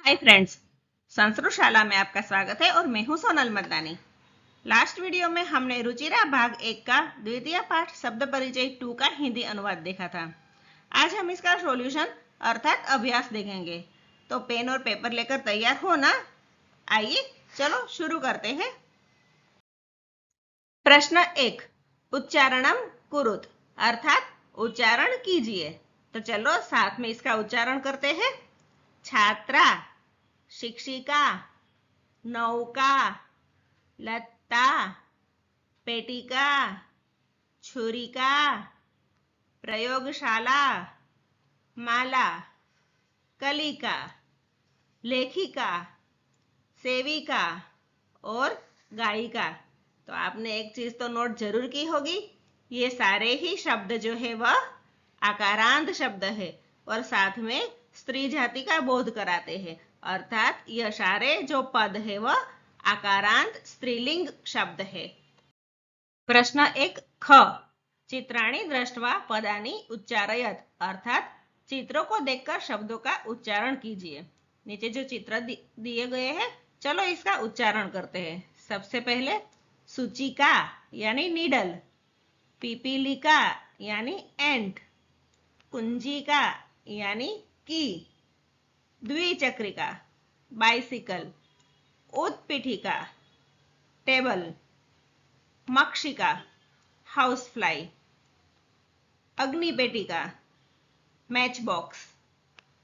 Hi friends, संस्कृतशाला में आपका स्वागत है और मैं हूं सोनल मदनानी। लास्ट वीडियो में हमने रुचिरा भाग 1 का द्वितीय पाठ शब्द परिचय 2 का हिंदी अनुवाद देखा था। आज हम इसका सॉल्यूशन अर्थात अभ्यास देखेंगे। तो पेन और पेपर लेकर तैयार हो ना? आइए चलो शुरू करते हैं। प्रश्न 1, उच्चारणम कुरुत अर्थात उच्चारण कीजिए। तो चलो साथ में इसका उच्चारण करते हैं। छात्रा, शिक्षिका, नौका, लत्ता, पेटिका, छुरिका, प्रयोगशाला, माला, कलिका, लेखिका, सेविका और गायिका। तो आपने एक चीज तो नोट जरूर की होगी, ये सारे ही शब्द जो है वह आकारांत शब्द है और साथ में स्त्री जाति का बोध कराते हैं। अर्थात यह सारे जो पद है वह आकारांत स्त्रीलिंग शब्द है। प्रश्न 1 ख, चित्राणि दृष्ट्वा पदानि उच्चारयत अर्थात चित्रों को देखकर शब्दों का उच्चारण कीजिए। नीचे जो चित्र दिए गए हैं, चलो इसका उच्चारण करते हैं। सबसे पहले सूचिका यानी नीडल, पिपीलिका यानी एंट, कुंजिका यानी की, द्विचक्रिका बाइसिकल, उत्पीठिका टेबल, मक्षिका हाउस फ्लाई, अग्निपेटिका मैच बॉक्स,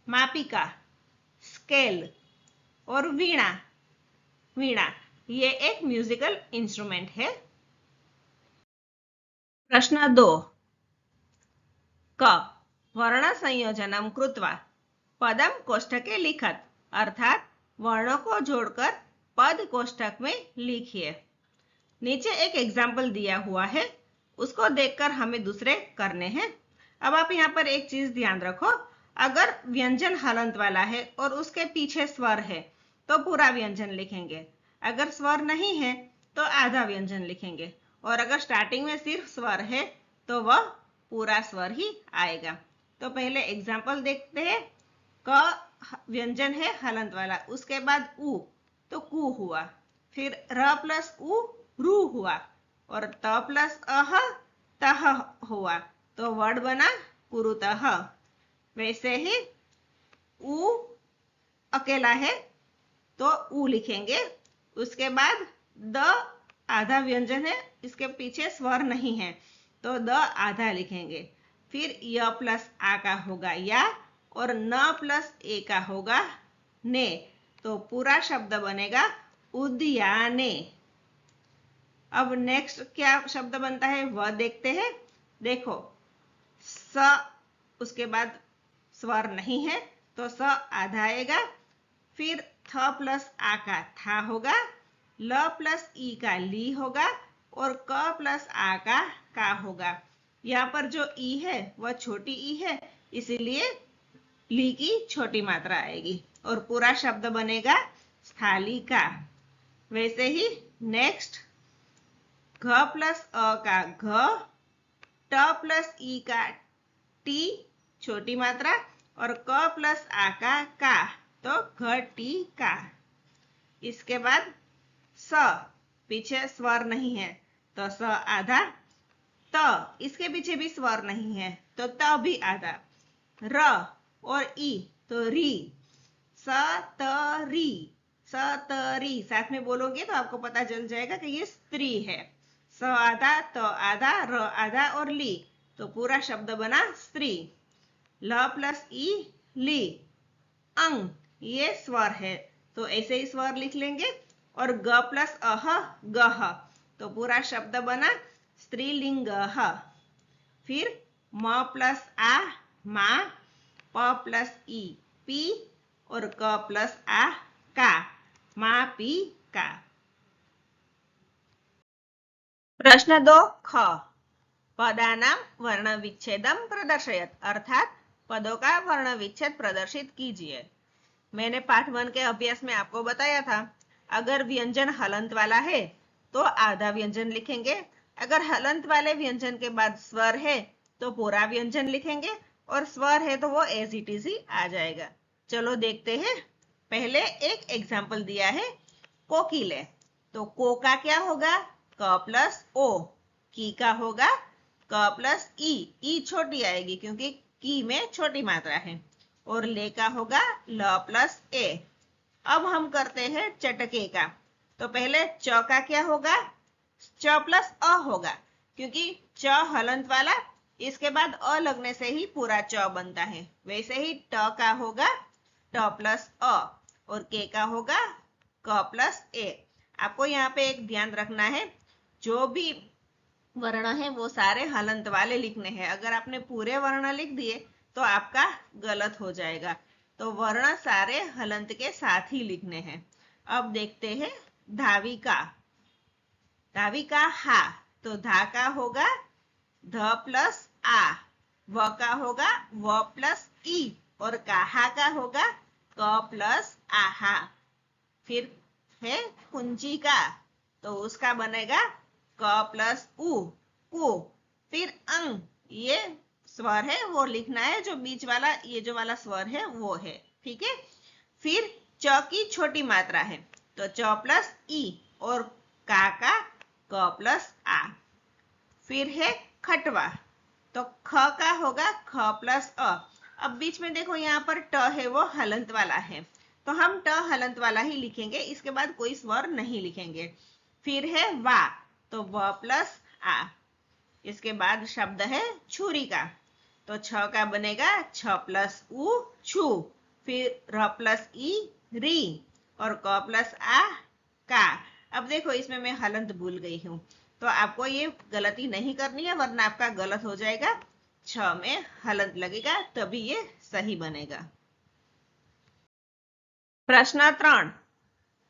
मापिका स्केल और वीणा, वीणा ये एक म्यूजिकल इंस्ट्रूमेंट है। प्रश्न 2 क, वर्ण संयोजनम कृत्वा पदम कोष्ठके लिखत अर्थात वर्णों को जोड़कर पद कोष्ठक में लिखिए। नीचे एक एग्जाम्पल दिया हुआ है, उसको देखकर हमें दूसरे करने हैं। अब आप यहाँ पर एक चीज ध्यान रखो, अगर व्यंजन हलंत वाला है और उसके पीछे स्वर है तो पूरा व्यंजन लिखेंगे। अगर स्वर नहीं है तो आधा व्यंजन लिखेंगे और अगर स्टार्टिंग में सिर्फ स्वर है तो वह पूरा स्वर ही आएगा। तो पहले एग्जाम्पल देखते हैं। क व्यंजन है हलंत वाला, उसके बाद उ तो कु हुआ, फिर र प्लस उ रू हुआ और त प्लस अह तह हुआ, तो वर्ड बना कुरुतः। वैसे ही उ अकेला है तो उ लिखेंगे, उसके बाद द आधा व्यंजन है, इसके पीछे स्वर नहीं है तो द आधा लिखेंगे, फिर य प्लस आ का होगा या और न प्लस ए का होगा ने, तो पूरा शब्द बनेगा उद्याने। अब नेक्स्ट क्या शब्द बनता है वह देखते हैं। देखो स, उसके बाद स्वर नहीं है तो स आधा आएगा, फिर थ प्लस आ का था होगा, ल प्लस ई का ली होगा और क प्लस आ का होगा। यहाँ पर जो ई है वह छोटी ई है, इसीलिए ली की छोटी मात्रा आएगी और पूरा शब्द बनेगा स्थालिका। वैसे ही नेक्स्ट घ प्लस अ का घ, ट प्लस ई का टी छोटी मात्रा और क प्लस आ का तो घटी का। इसके बाद स, पीछे स्वर नहीं है तो स आधा, त इसके पीछे भी स्वर नहीं है तो त भी आधा, र और ई तो री, सतरी, सतरी साथ में बोलोगे तो आपको पता चल जाएगा कि ये स्त्री है। स आधा, त आधा, र आधा और ली, तो पूरा शब्द बना स्त्री। ल प्लस ई ली, अंग ये स्वर है तो ऐसे ही स्वर लिख लेंगे और ग प्लस अह गह, तो पूरा शब्द बना स्त्रीलिंग। फिर म प्लस आ मा, प प्लस ई पी और क प्लस आ का, मा पी का। प्रश्न 2 ख, पदानां वर्ण विच्छेदम प्रदर्शयत अर्थात पदों का वर्ण विच्छेद प्रदर्शित कीजिए। मैंने पाठ 1 के अभ्यास में आपको बताया था, अगर व्यंजन हलंत वाला है तो आधा व्यंजन लिखेंगे, अगर हलंत वाले व्यंजन के बाद स्वर है तो पूरा व्यंजन लिखेंगे और स्वर है तो वो एज इट इज ही आ जाएगा। चलो देखते हैं। पहले एक एग्जाम्पल दिया है कोकिले, तो को का क्या होगा, क प्लस ओ, की का होगा क प्लस ई छोटी आएगी क्योंकि की में छोटी मात्रा है, और ले का होगा ल प्लस ए। अब हम करते हैं चटके का, तो पहले च का क्या होगा, च प्लस अ होगा क्योंकि च हलंत वाला, इसके बाद अ लगने से ही पूरा च बनता है। वैसे ही ट का होगा ट प्लस अ, और के का होगा क प्लस ए। आपको यहाँ पे एक ध्यान रखना है, जो भी वर्ण है वो सारे हलंत वाले लिखने हैं। अगर आपने पूरे वर्ण लिख दिए तो आपका गलत हो जाएगा, तो वर्ण सारे हलंत के साथ ही लिखने हैं। अब देखते हैं धाविका। धाविका हा, तो धा का होगा ध प्लस आ, व का होगा व प्लस ई, और काहा का होगा क प्लस आहा। फिर है कुंची का, तो उसका बनेगा क प्लस उ, कु। फिर अंग, ये स्वर है वो लिखना है, जो बीच वाला ये जो वाला स्वर है वो है, ठीक है। फिर च की छोटी मात्रा है, तो च प्लस ई, और का क प्लस आ। फिर है खटवा, तो ख का होगा ख प्लस अ। अब बीच में देखो यहाँ पर ट है वो हलंत वाला है, तो हम ट हलंत वाला ही लिखेंगे, इसके बाद कोई स्वर नहीं लिखेंगे। फिर है वा, तो व प्लस आ। इसके बाद शब्द है छुरी का, तो छ का बनेगा छ प्लस उ, छु। फिर र प्लस ई, री, और क प्लस आ, का। अब देखो इसमें मैं हलंत भूल गई हूँ, तो आपको ये गलती नहीं करनी है वरना आपका गलत हो जाएगा। छ में हलंत लगेगा तभी ये सही बनेगा। प्रश्न 3,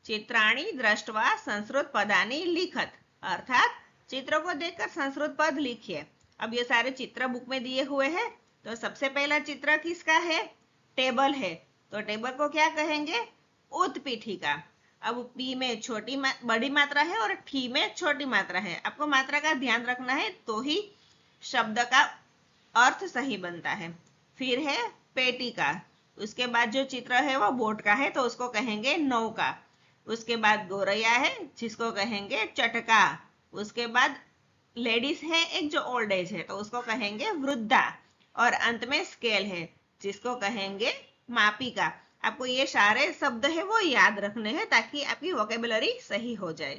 चित्राणी दृष्टवा संस्कृत पदानी लिखत, अर्थात चित्रों को देखकर संस्कृत पद लिखिए। अब ये सारे चित्र बुक में दिए हुए हैं, तो सबसे पहला चित्र किसका है, टेबल है, तो टेबल को क्या कहेंगे, उत्पीठिका। अब पी में बड़ी मात्रा है और ठी में छोटी मात्रा है, आपको मात्रा का ध्यान रखना है तो ही शब्द का अर्थ सही बनता है। फिर है पेटिका, उसके बाद जो चित्र है वो बोट का है तो उसको कहेंगे नौका। उसके बाद गोरैया है जिसको कहेंगे चटका। उसके बाद लेडीज है एक जो ओल्ड एज है तो उसको कहेंगे वृद्धा। और अंत में स्केल है जिसको कहेंगे मापिका। आपको ये सारे शब्द है वो याद रखने हैं ताकि आपकी वोकेबुलरी सही हो जाए।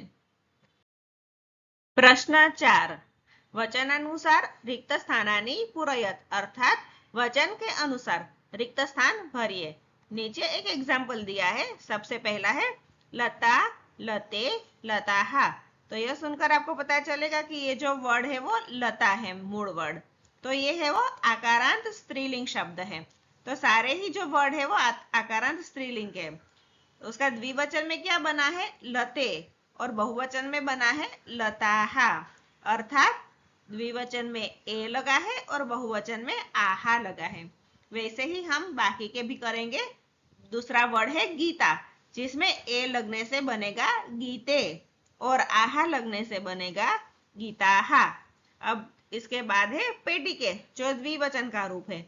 प्रश्न 4, वचनानुसार रिक्त स्थानानी पूरयत, अर्थात वचन के अनुसार रिक्त स्थान भरिए। नीचे एक एग्जाम्पल दिया है, सबसे पहला है लता, लते, लताहा। तो यह सुनकर आपको पता चलेगा कि ये जो वर्ड है वो लता है, मूल वर्ड, तो ये है वो आकारांत स्त्रीलिंग शब्द है। तो सारे ही जो वर्ड है वो आकारांत स्त्रीलिंग है। उसका द्विवचन में क्या बना है, लते, और बहुवचन में बना है लताहा, अर्थात द्विवचन में ए लगा है और बहुवचन में आहा लगा है। वैसे ही हम बाकी के भी करेंगे। दूसरा वर्ड है गीता, जिसमें ए लगने से बनेगा गीते और आहा लगने से बनेगा गीताहा। अब इसके बाद है पेटिके, जो द्विवचन का रूप है,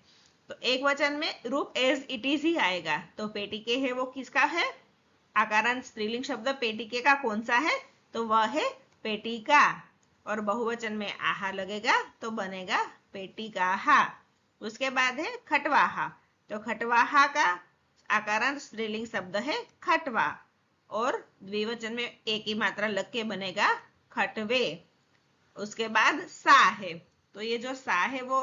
तो एक वचन में रूप एज इट इज ही आएगा। तो पेटिके है वो किसका है, आकारांत स्त्रीलिंग शब्द पेटिके का कौन सा है, तो वह है पेटिका। और बहुवचन में आहा लगेगा तो बनेगा पेटिकाहा। उसके बाद है खटवाहा, तो खटवाहा का आकारांत स्त्रीलिंग शब्द है खटवा, और द्विवचन में एक ही मात्रा लग के बनेगा खटवे। उसके बाद सा है, तो ये जो सा है वो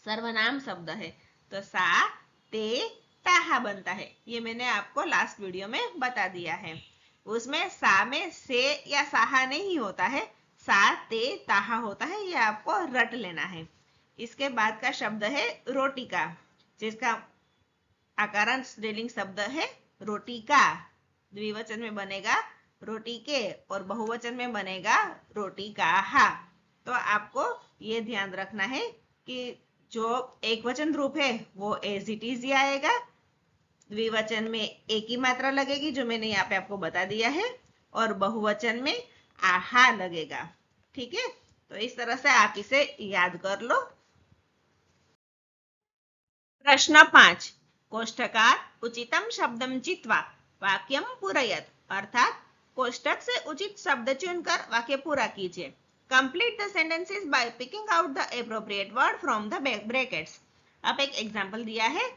सर्वनाम शब्द है, तो सा, ते, ताहा बनता है। ये मैंने आपको लास्ट वीडियो में बता दिया है। उसमें सा में से या साहा नहीं होता है, सा, ते, ताहा होता है, ये आपको रट लेना है। इसके बाद का शब्द है रोटिका, जिसका आकारांत स्त्रीलिंग शब्द है रोटिका। द्विवचन में बनेगा रोटी के और बहुवचन में बनेगा रोटिकाहा। तो आपको ये ध्यान रखना है कि जो एक वचन रूप है वो एज इट इज ही आएगा, द्विवचन में एक ही मात्रा लगेगी जो मैंने यहाँ पे आपको बता दिया है, और बहुवचन में आहा लगेगा। ठीक है, तो इस तरह से आप इसे याद कर लो। प्रश्न 5, कोष्ठकात उचितम शब्दम चित्वा वाक्यम पूरयत, अर्थात कोष्टक से उचित शब्द चुनकर वाक्य पूरा कीजिए। Complete the sentences bye picking out the appropriate word from the brackets. अब एक एग्जांपल दिया है,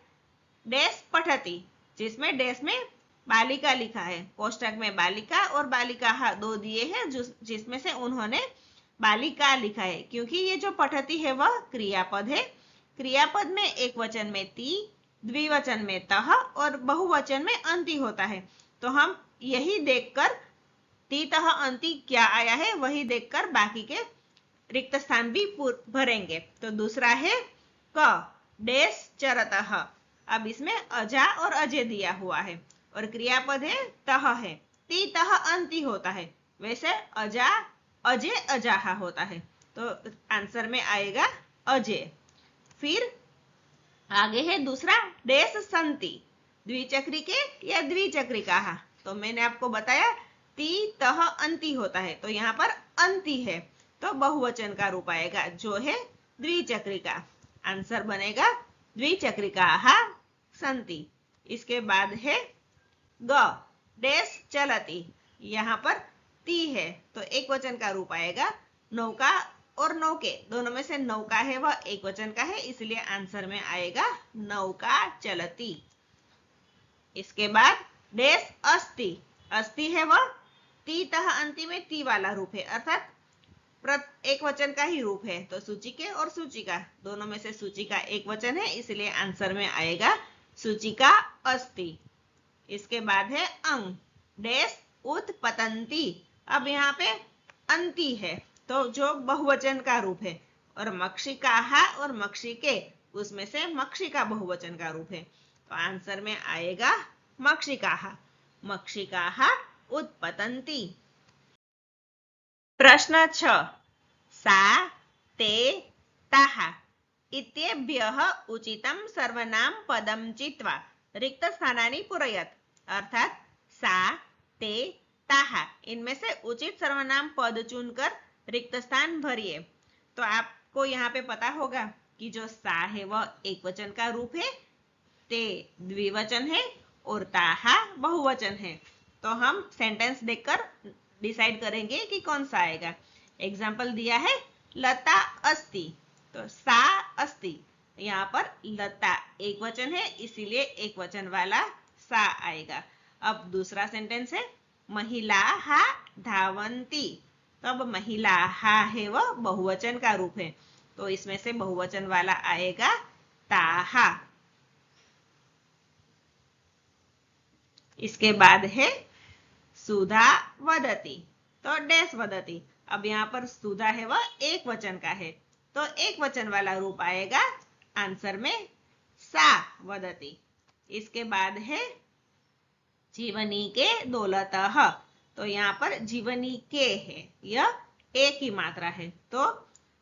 डैश पठती, जिसमें डैश में बालिका लिखा है, कोष्टक में बालिका और बालिका दो दिए हैं, जिसमें से उन्होंने बालिका लिखा है, क्योंकि ये जो पठती है वह क्रियापद है। क्रियापद में एक वचन में ती, द्विवचन में तह और बहुवचन में अंति होता है। तो हम यही देखकर ती तह अंति क्या आया है वही देखकर बाकी के रिक्त स्थान भी भरेंगे। तो दूसरा है क डैश चरतः। अब इसमें अजा और अजय दिया हुआ है और क्रियापद है तह है, ती तह अंति होता है, वैसे अजा अजय अजाहा होता है। तो आंसर में आएगा अजय। फिर आगे है दूसरा डैश संति, द्विचक्री के या द्विचक्रिका। तो मैंने आपको बताया ती तह अंति होता है, तो यहाँ पर अंति है, तो बहुवचन का रूप आएगा जो है द्विचक्रिका। आंसर बनेगा द्विचक्रिकाः संति। इसके बाद है ग डैश चलती, यहाँ पर ती है तो एक वचन का रूप आएगा। नौका और नौके दोनों में से नौका है वह एक वचन का है, इसलिए आंसर में आएगा नौका चलती। इसके बाद डैश अस्ति, अस्ति है वह ती तह अंति में ती वाला रूप है, अर्थात एक वचन का ही रूप है। तो सूचिके और सूचिका दोनों में से सूचिका एक वचन है, इसलिए आंसर में आएगा सूचिका अस्ति। इसके बाद है अंग डैश उत्पतंती। अब यहाँ पे अंति है तो जो बहुवचन का रूप है, और मक्षिकाः और मक्षिके उसमें से मक्षिका बहुवचन का रूप है, तो आंसर में आएगा मक्षिकाः। मक्षिकाः उत्पतन्ति। प्रश्न 6 सा ते ताः इत्येभ्यः उचितं सर्वनाम पदं चित्वा रिक्त स्थानानि पूरयत, अर्थात सा ते ताः इनमें से उचित सर्वनाम पद चुनकर रिक्त स्थान भरिए। तो आपको यहाँ पे पता होगा कि जो सा है वह एक वचन का रूप है, ते द्विवचन है और ताहा बहुवचन है। तो हम सेंटेंस देखकर डिसाइड करेंगे कि कौन सा आएगा। एग्जाम्पल दिया है लता अस्ति, तो सा अस्ति, यहाँ पर लता एक वचन है इसीलिए एक वचन वाला सा आएगा। अब दूसरा सेंटेंस है महिलाः धावन्ति, तो अब महिलाः है वह बहुवचन का रूप है, तो इसमें से बहुवचन वाला आएगा ताः। इसके बाद है सुधा वदति, तो डैश वदति। अब यहाँ पर सुधा है वह एक वचन का है, तो एक वचन वाला रूप आएगा आंसर में सा वदति। इसके बाद है जीवनी के दौलतः, तो यहाँ पर जीवनी के है, यह एक ही मात्रा है तो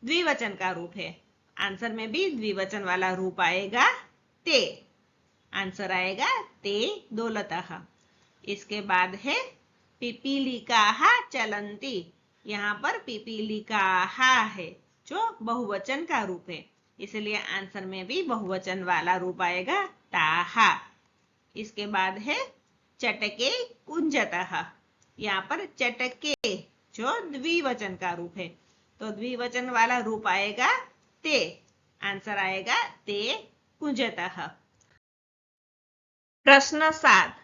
द्विवचन का रूप है, आंसर में भी द्विवचन वाला रूप आएगा ते। आंसर आएगा ते दौलतः। इसके बाद है पिपीलिकाः चलन्ति, यहाँ पर पिपीलिकाः है जो बहुवचन का रूप है, इसलिए आंसर में भी बहुवचन वाला रूप आएगा ताः। इसके बाद है चटके कुंजतः, यहाँ पर चटके जो द्विवचन का रूप है, तो द्विवचन वाला रूप आएगा ते। आंसर आएगा ते कुंजतः। प्रश्न 7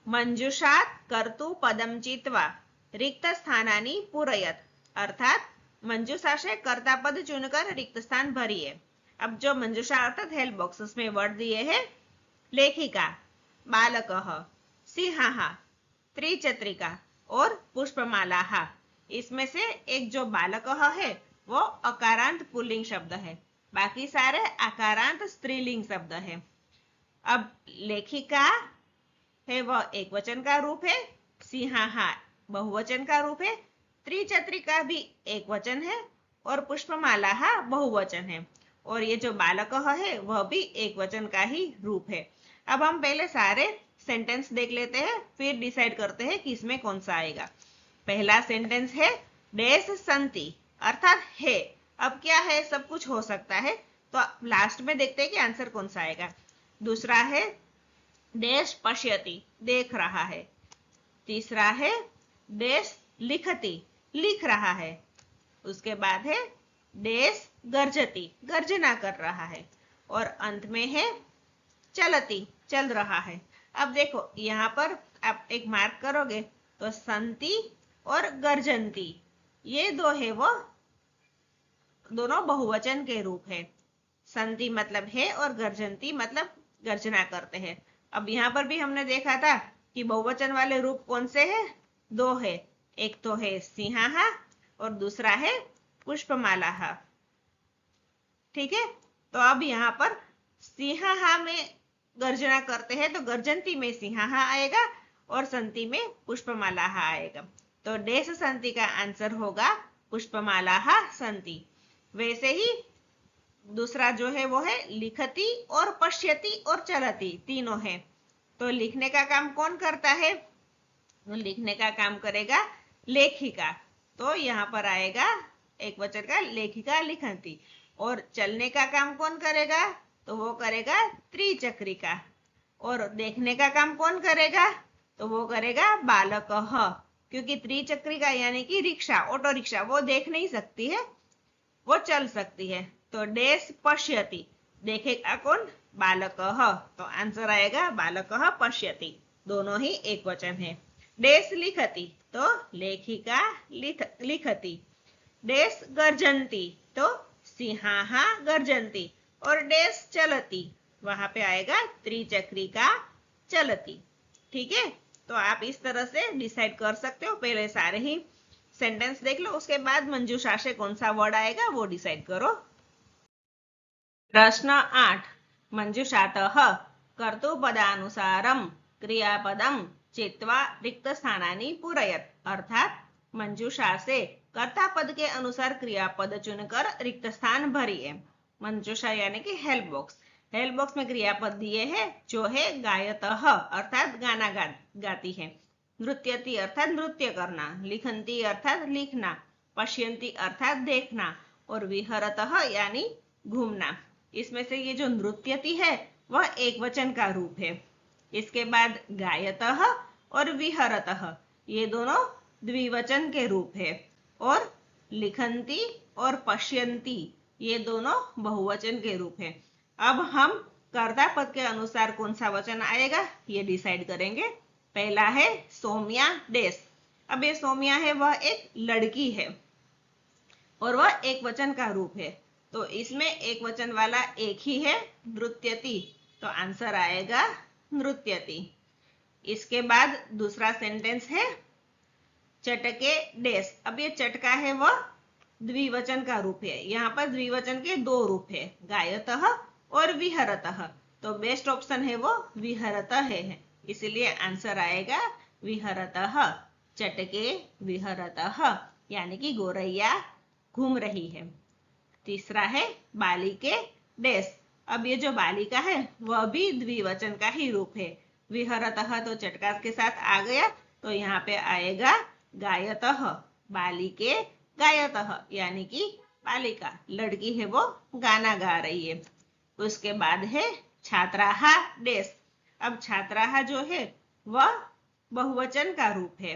मंजुषात् कर्तृपदं चित्वा रिक्त स्थानानि पूरयत, अर्थात मंजुषा से कर्ता पद चुनकर रिक्त स्थान भरिए। अब जो मंजुषा अर्थात हेल्प बॉक्स उसमें वर्ड दिए हैं लेखिका, बालकः, सिंहः, त्रिचत्रिका और पुष्पमालाः। इसमें से एक जो बालकः है वो अकारांत पुल्लिंग शब्द है, बाकी सारे आकारांत स्त्रीलिंग शब्द है। अब लेखिका है वह एक वचन का रूप है, सिंहः बहुवचन का रूप है, त्रिचत्रिका भी एक वचन है और पुष्पमालाः बहुवचन है, और ये जो बालकः है वह भी एक वचन का ही रूप है। अब हम पहले सारे सेंटेंस देख लेते हैं, फिर डिसाइड करते हैं कि इसमें कौन सा आएगा। पहला सेंटेंस है डैश संति, अर्थात है। अब क्या है, सब कुछ हो सकता है, तो लास्ट में देखते हैं कि आंसर कौन सा आएगा। दूसरा है डैश पश्यति, देख रहा है। तीसरा है डैश लिखति, लिख रहा है। उसके बाद है डैश गर्जति, गर्जना कर रहा है। और अंत में है चलती, चल रहा है। अब देखो यहाँ पर आप एक मार्क करोगे तो संति और गर्जंती, ये दो है वो दोनों बहुवचन के रूप है। संति मतलब है और गर्जंती मतलब गर्जना करते हैं। अब यहाँ पर भी हमने देखा था कि बहुवचन वाले रूप कौन से हैं? दो है, एक तो है सिंहाहा और दूसरा है पुष्पमालाहा। ठीक है, तो अब यहाँ पर सिंहाहा में गर्जना करते हैं तो गर्जंती में सिंहाहा आएगा और संति में पुष्पमालाहा आएगा। तो डैश संति का आंसर होगा पुष्पमालाहा संति। वैसे ही दूसरा जो है वो है लिखती और पश्यति और चलती, तीनों है। तो लिखने का काम कौन करता है? तो लिखने का काम करेगा लेखिका, तो यहाँ पर आएगा एक वचन का लेखिका लिखंती। और चलने का काम कौन करेगा? तो वो करेगा त्रिचक्रिका। और देखने का काम कौन करेगा? तो वो करेगा बालकः, क्योंकि त्रिचक्रिका यानी कि रिक्शा, ऑटो रिक्शा, वो देख नहीं सकती है, वो चल सकती है। तो डैश पश्यति, देखेगा कौन? बालकः, तो आंसर आएगा बालकः पश्यति, दोनों ही एक वचन है। डैश लिखति, तो लेखिका लिखति। डैश गर्जन्ति, तो सिंहाहा गर्जन्ति। और डैश चलती, वहां पे आएगा त्रिचक्रिका चलती। ठीक है, तो आप इस तरह से डिसाइड कर सकते हो। पहले सारे ही सेंटेंस देख लो, उसके बाद मंजूषा से कौन सा वर्ड आएगा वो डिसाइड करो। प्रश्न 8, मंजूषातः कर्तृपदानुसारं क्रियापदं चित्वा रिक्त स्थानानि पूरयत। अर्थात मंजूषा से कर्ता पद के अनुसार क्रियापद चुनकर रिक्त स्थान भरिए। मंजूषा यानी कि हेल्प बॉक्स, हेल्प बॉक्स में क्रियापद दिए हैं जो है गायतः अर्थात गाना गाती है, नृत्यति अर्थात नृत्य करना, लिखंती अर्थात लिखना, पश्यंती अर्थात देखना, और विहरतः यानी घूमना। इसमें से ये जो नृत्यति है वह एक वचन का रूप है। इसके बाद गायतः और विहरतः ये दोनों द्विवचन के रूप है। और लिखंती और पश्यंती ये दोनों बहुवचन के रूप है। अब हम कर्ता पद के अनुसार कौन सा वचन आएगा ये डिसाइड करेंगे। पहला है सौम्या डैश। अब ये सौम्या है वह एक लड़की है और वह एक वचन का रूप है, तो इसमें एक वचन वाला एक ही है नृत्यति, तो आंसर आएगा नृत्यति। इसके बाद दूसरा सेंटेंस है चटके डैश। अब ये चटका है वह द्विवचन का रूप है। यहाँ पर द्विवचन के दो रूप है, गायतः और विहरतः, तो बेस्ट ऑप्शन है वो विहरतः है, इसलिए आंसर आएगा विहरतः। चटके विहरतः यानी कि गोरैया घूम रही है। तीसरा है बालिके डैश। अब ये जो बालिका है वह भी द्विवचन का ही रूप है। विहरतः तो चटका के साथ आ गया, तो यहाँ पे आएगा गायतः, बालिके गायतः यानी कि बालिका लड़की है वो गाना गा रही है। उसके बाद है छात्राहा डैश। अब छात्राहा जो है वह बहुवचन का रूप है।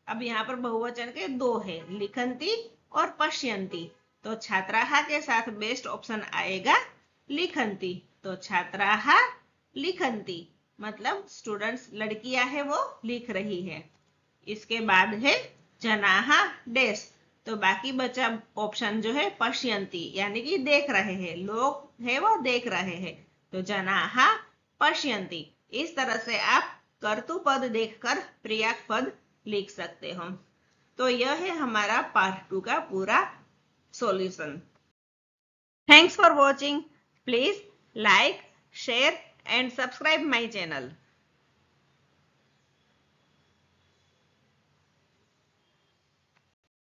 अब यहाँ पर बहुवचन के दो है, लिखंती और पश्यंती, तो छात्राहा के साथ बेस्ट ऑप्शन आएगा लिखंती, तो छात्राहा लिखंती मतलब स्टूडेंट्स लड़कियां है वो लिख रही है। इसके बाद है जनाहा डैश। तो बाकी बचा ऑप्शन जो है पश्यंती यानी कि देख रहे हैं, लोग है वो देख रहे हैं, तो जनाहा पश्यंती। इस तरह से आप कर्तृपद देखकर क्रियापद लिख सकते हो। तो यह है हमारा पार्ट 2 का पूरा solution. Thanks for watching. Please like, share and subscribe my channel.